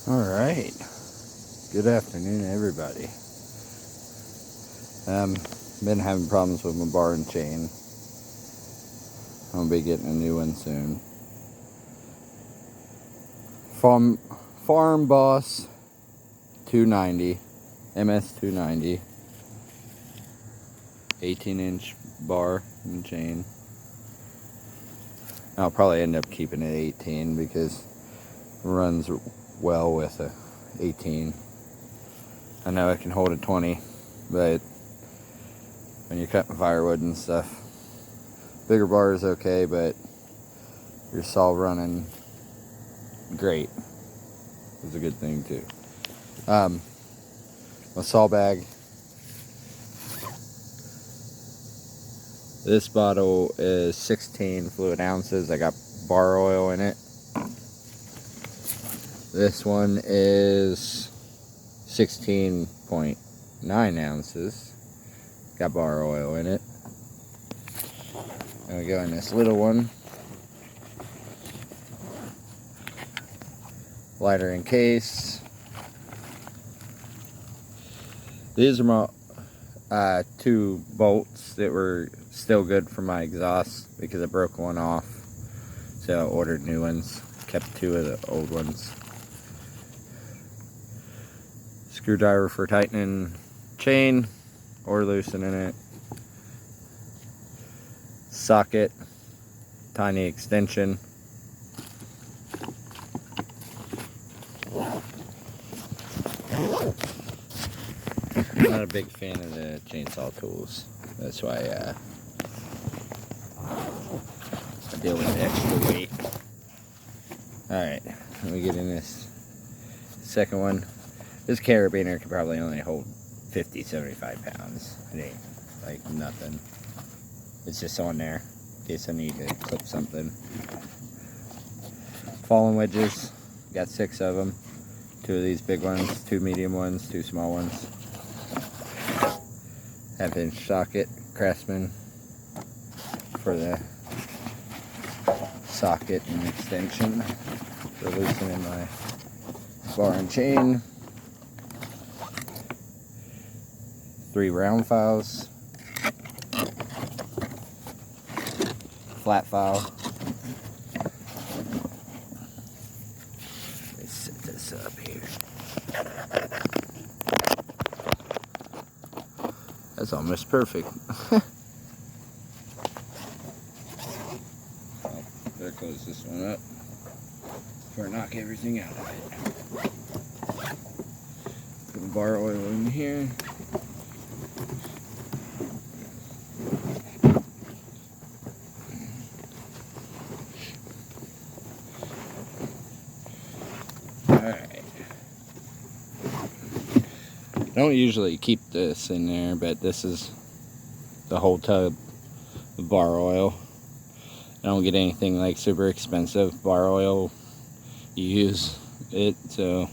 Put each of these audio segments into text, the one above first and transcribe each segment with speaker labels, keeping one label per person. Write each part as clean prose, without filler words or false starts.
Speaker 1: Alright, good afternoon everybody. Been having problems with my bar and chain. I'm gonna be getting a new one soon. Farm Boss 290, MS 290, 18-inch bar and chain. I'll probably end up keeping it 18 because it runs well with a 18. I know it can hold a 20, but when you're cutting firewood and stuff, bigger bar is okay, but your saw running great is a good thing too. My saw bag. This bottle is 16 fluid ounces. I got bar oil in it. This one is 16.9 ounces. Got bar oil in it. And we go in this little one. Lighter in case. These are my two bolts that were still good for my exhaust because I broke one off. So I ordered new ones. Kept two of the old ones. Screwdriver for tightening chain or loosening it. Socket, tiny extension. I'm not a big fan of the chainsaw tools. That's why I deal with the extra weight. Alright, let me get in this second one. This carabiner could probably only hold 50-75 pounds. It ain't like nothing. It's just on there in case I need to clip something. Fallen wedges, got 6 of them. 2 of these big ones, 2 medium ones, 2 small ones. 1/2-inch socket, Craftsman, for the socket and extension for loosening my bar and chain. 3 round files, flat file. Let me set this up here. That's almost perfect. Better close this one up before I knock everything out of it. Put the bar oil in here. Alright. I don't usually keep this in there, but this is the whole tub of bar oil. I don't get anything like super expensive bar oil. You use it, so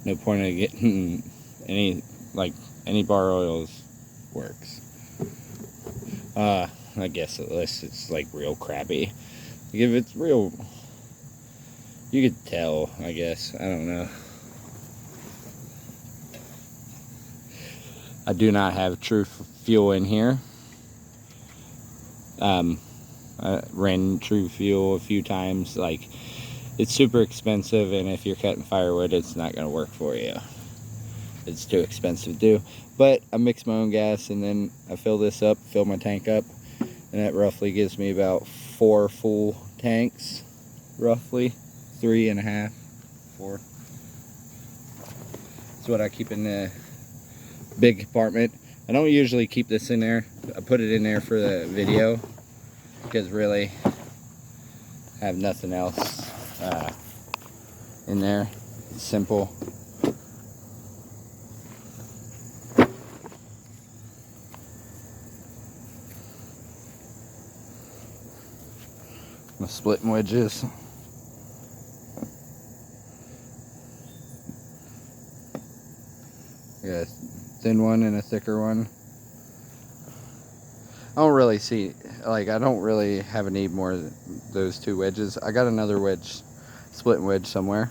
Speaker 1: no point in getting any bar oil works. I guess unless it's like real crappy. Like if it's real, you could tell, I guess. I don't know. I do not have True Fuel in here. I ran True Fuel a few times. Like, it's super expensive, and if you're cutting firewood, it's not going to work for you. It's too expensive to do. But I mix my own gas, and then I fill this up, fill my tank up, and that roughly gives me about 4 full tanks, roughly 3.5, 4. That's what I keep in the big compartment. I don't usually keep this in there. I put it in there for the video because really I have nothing else in there. It's simple. My splitting wedges. I got a thin one and a thicker one. I don't really see, like, I don't really have a need more of those 2 wedges. I got another wedge, splitting wedge somewhere.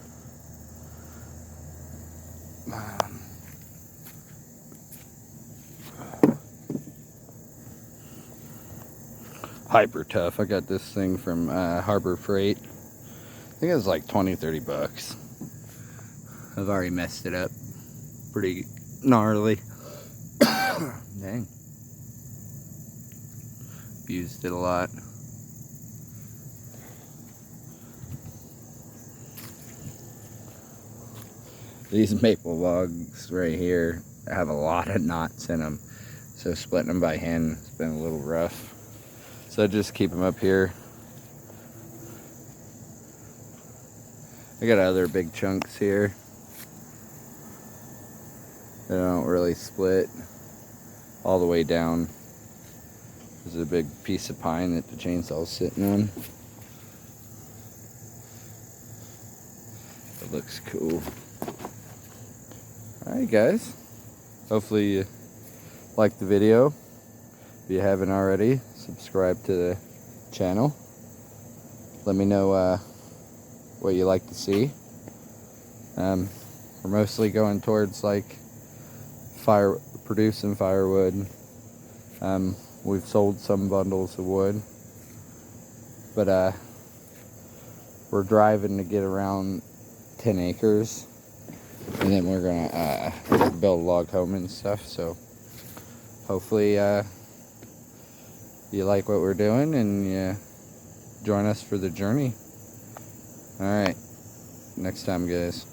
Speaker 1: hyper tough. I got this thing from Harbor Freight. I think it was like 20-30 bucks. I've already messed it up pretty gnarly. Dang. Used it a lot. These maple logs right here have a lot of knots in them, so splitting them by hand has been a little rough. So I just keep them up here. I got other big chunks here that don't really split all the way down. There's a big piece of pine that the chainsaw's sitting on. It looks cool. Alright guys, hopefully you liked the video. If you haven't already, subscribe to the channel. Let me know what you like to see. We're mostly going towards like producing firewood. We've sold some bundles of wood, but we're driving to get around 10 acres, and then we're gonna build a log home and stuff. So hopefully you like what we're doing and you join us for the journey. All right, next time guys.